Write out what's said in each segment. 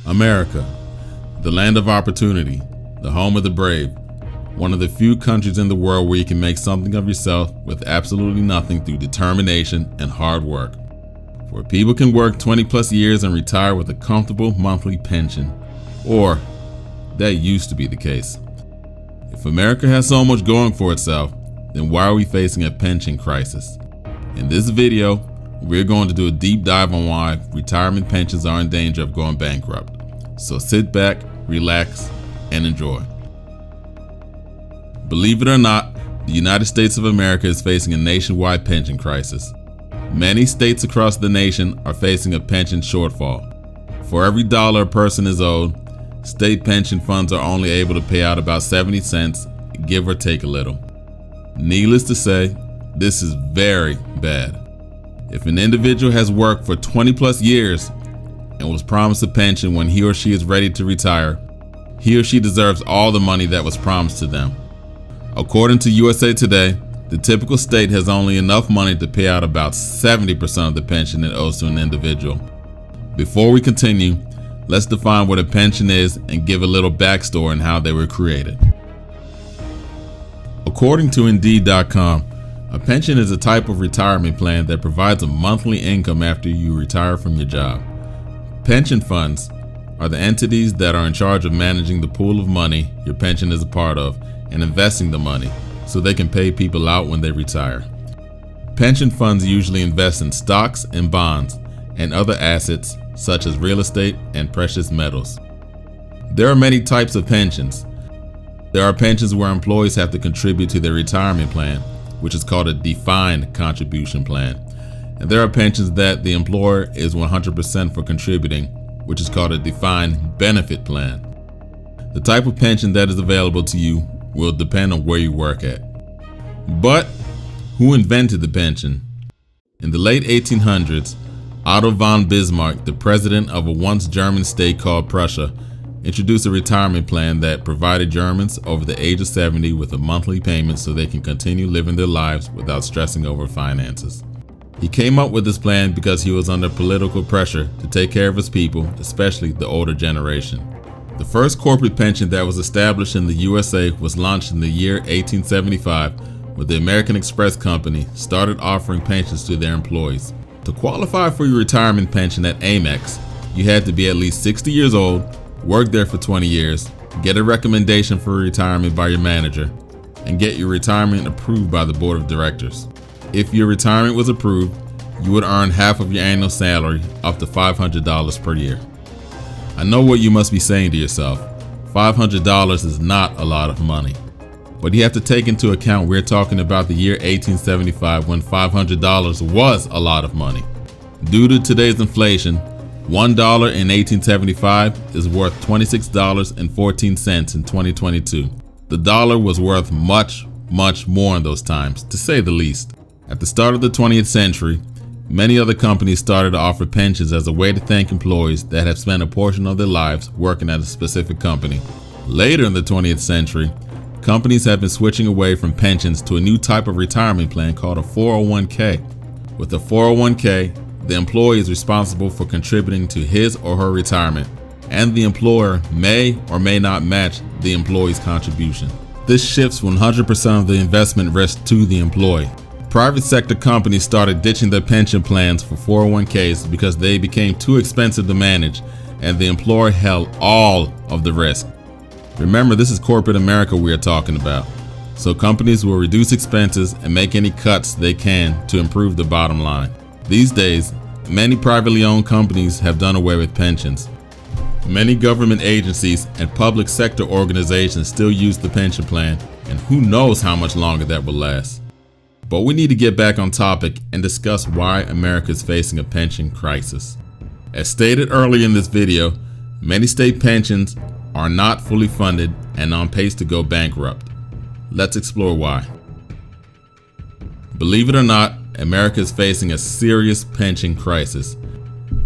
America, the land of opportunity, the home of the brave, one of the few countries in the world where you can make something of yourself with absolutely nothing through determination and hard work. Where people can work 20 plus years and retire with a comfortable monthly pension. Or, that used to be the case. If America has so much going for itself, then why are we facing a pension crisis? In this video, we're going to do a deep dive on why retirement pensions are in danger of going bankrupt. So sit back, relax, and enjoy. Believe it or not, the United States of America is facing a nationwide pension crisis. Many states across the nation are facing a pension shortfall. For every dollar a person is owed, state pension funds are only able to pay out about 70 cents, give or take a little. Needless to say, this is very bad. If an individual has worked for 20 plus years and was promised a pension when he or she is ready to retire, he or she deserves all the money that was promised to them. According to USA Today, the typical state has only enough money to pay out about 70% of the pension it owes to an individual. Before we continue, let's define what a pension is and give a little backstory on how they were created. According to Indeed.com, a pension is a type of retirement plan that provides a monthly income after you retire from your job. Pension funds are the entities that are in charge of managing the pool of money your pension is a part of and investing the money so they can pay people out when they retire. Pension funds usually invest in stocks and bonds and other assets such as real estate and precious metals. There are many types of pensions. There are pensions where employees have to contribute to their retirement plan, which is called a defined contribution plan. And there are pensions that the employer is 100% for contributing, which is called a defined benefit plan. The type of pension that is available to you will depend on where you work at. But who invented the pension? In the late 1800s, Otto von Bismarck, the president of a once German state called Prussia, introduced a retirement plan that provided Germans over the age of 70 with a monthly payment so they can continue living their lives without stressing over finances. He came up with this plan because he was under political pressure to take care of his people, especially the older generation. The first corporate pension that was established in the USA was launched in the year 1875, when the American Express Company started offering pensions to their employees. To qualify for your retirement pension at Amex, you had to be at least 60 years old, work there for 20 years, get a recommendation for retirement by your manager, and get your retirement approved by the board of directors. If your retirement was approved, you would earn half of your annual salary, up to $500 per year. I know what you must be saying to yourself. $500 is not a lot of money. But you have to take into account we're talking about the year 1875 when $500 was a lot of money. Due to today's inflation, $1 in 1875 is worth $26.14 in 2022. The dollar was worth much more in those times, to say the least. At the start of the 20th century, many other companies started to offer pensions as a way to thank employees that have spent a portion of their lives working at a specific company. Later in the 20th century, companies have been switching away from pensions to a new type of retirement plan called a 401k. With a 401k, the employee is responsible for contributing to his or her retirement, and the employer may or may not match the employee's contribution. This shifts 100% of the investment risk to the employee. Private sector companies started ditching their pension plans for 401ks because they became too expensive to manage, and the employer held all of the risk. Remember, this is corporate America we are talking about. So companies will reduce expenses and make any cuts they can to improve the bottom line. These days, many privately owned companies have done away with pensions. Many government agencies and public sector organizations still use the pension plan, and who knows how much longer that will last. But we need to get back on topic and discuss why America is facing a pension crisis. As stated earlier in this video, many state pensions are not fully funded and on pace to go bankrupt. Let's explore why. Believe it or not, America is facing a serious pension crisis.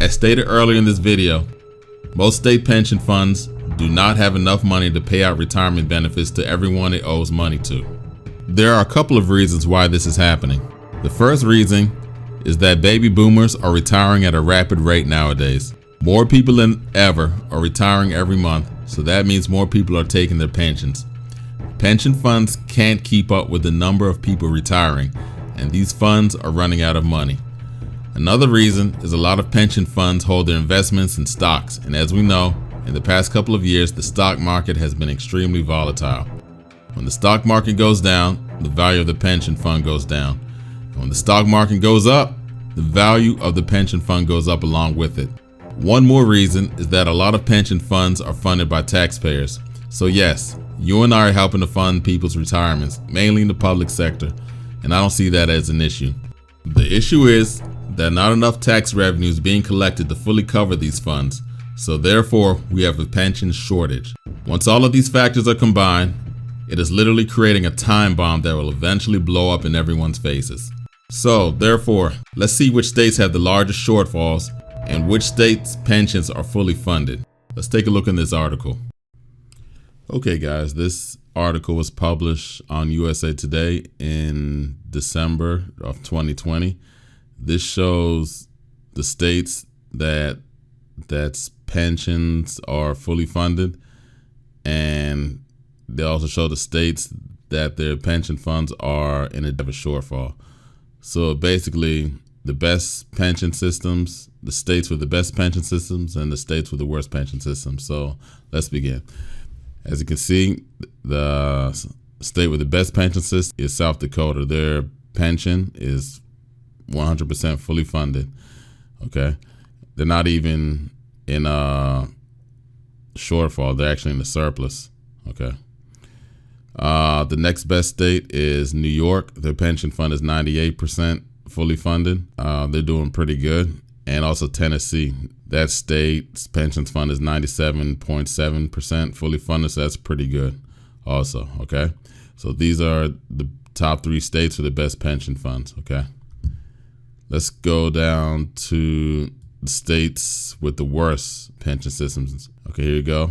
As stated earlier in this video, most state pension funds do not have enough money to pay out retirement benefits to everyone it owes money to. There are a couple of reasons why this is happening. The first reason is that baby boomers are retiring at a rapid rate nowadays. More people than ever are retiring every month, so that means more people are taking their pensions. Pension funds can't keep up with the number of people retiring, and these funds are running out of money. Another reason is a lot of pension funds hold their investments in stocks, and as we know, in the past couple of years, the stock market has been extremely volatile. When the stock market goes down, the value of the pension fund goes down. And when the stock market goes up, the value of the pension fund goes up along with it. One more reason is that a lot of pension funds are funded by taxpayers. So yes, you and I are helping to fund people's retirements, mainly in the public sector, and I don't see that as an issue. The issue is that not enough tax revenue is being collected to fully cover these funds, so therefore we have a pension shortage. Once all of these factors are combined, it is literally creating a time bomb that will eventually blow up in everyone's faces. So therefore, let's see which states have the largest shortfalls and which states' pensions are fully funded. Let's take a look in this article. Okay guys, this article was published on USA Today in December of 2020. This shows the states that's pensions are fully funded, and they also show the states that their pension funds are in a shortfall. So basically, the best pension systems, the states with the best pension systems, and the states with the worst pension systems. So let's begin. As you can see, the state with the best pension system is South Dakota. Their pension is 100% fully funded. Okay, they're not even in a shortfall; they're actually in a surplus. Okay. The next best state is New York. Their pension fund is 98% fully funded. They're doing pretty good. And also Tennessee. That state's pension fund is 97.7% fully funded, so that's pretty good also, okay? So these are the top 3 states with the best pension funds, okay? Let's go down to the states with the worst pension systems. Okay, here you go.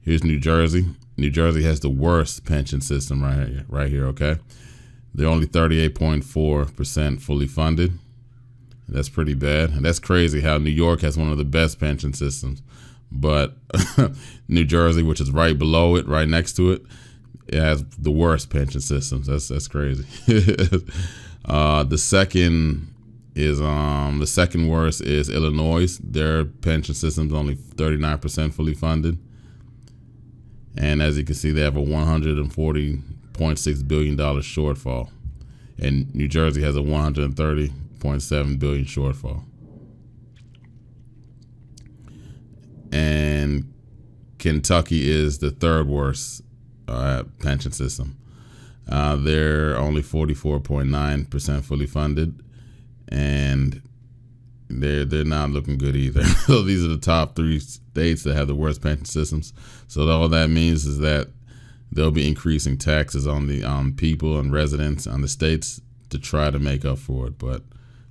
Here's New Jersey. New Jersey has the worst pension system right here, okay? They're only 38.4% fully funded. That's pretty bad. And that's crazy how New York has one of the best pension systems. But New Jersey, which is right below it, right next to it, it has the worst pension systems. That's crazy. The second worst is Illinois. Their pension system is only 39% fully funded. And as you can see, they have a $140.6 billion shortfall. And New Jersey has a $130.7 billion shortfall. And Kentucky is the third worst pension system. They're only 44.9% fully funded, and they're not looking good either. So these are the top 3 states that have the worst pension systems. So all that means is that they'll be increasing taxes on the people and residents on the states to try to make up for it. But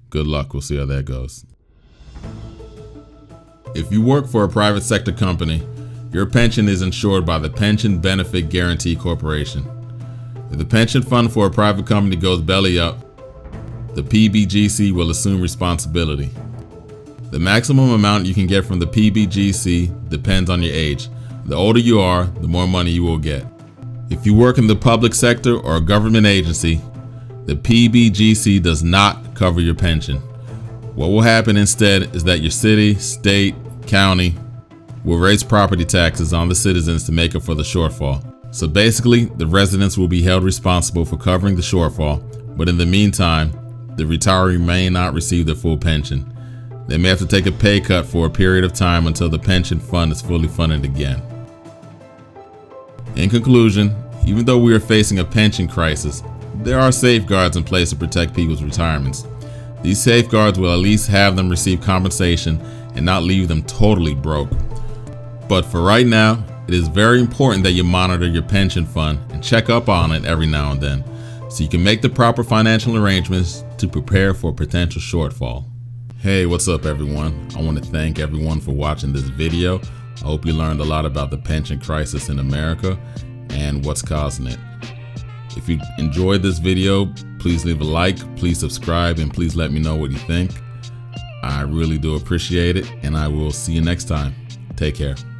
good luck. We'll see how that goes. If you work for a private sector company, your pension is insured by the Pension Benefit Guaranty Corporation. If the pension fund for a private company goes belly up, the PBGC will assume responsibility. The maximum amount you can get from the PBGC depends on your age. The older you are, the more money you will get. If you work in the public sector or a government agency, the PBGC does not cover your pension. What will happen instead is that your city, state, county will raise property taxes on the citizens to make up for the shortfall. So basically, the residents will be held responsible for covering the shortfall, but in the meantime, the retiree may not receive their full pension. They may have to take a pay cut for a period of time until the pension fund is fully funded again. In conclusion, even though we are facing a pension crisis, there are safeguards in place to protect people's retirements. These safeguards will at least have them receive compensation and not leave them totally broke. But for right now, it is very important that you monitor your pension fund and check up on it every now and then, so you can make the proper financial arrangements to prepare for a potential shortfall. Hey, what's up everyone? I want to thank everyone for watching this video. I hope you learned a lot about the pension crisis in America and what's causing it. If you enjoyed this video, please leave a like, please subscribe, and please let me know what you think. I really do appreciate it, and I will see you next time. Take care.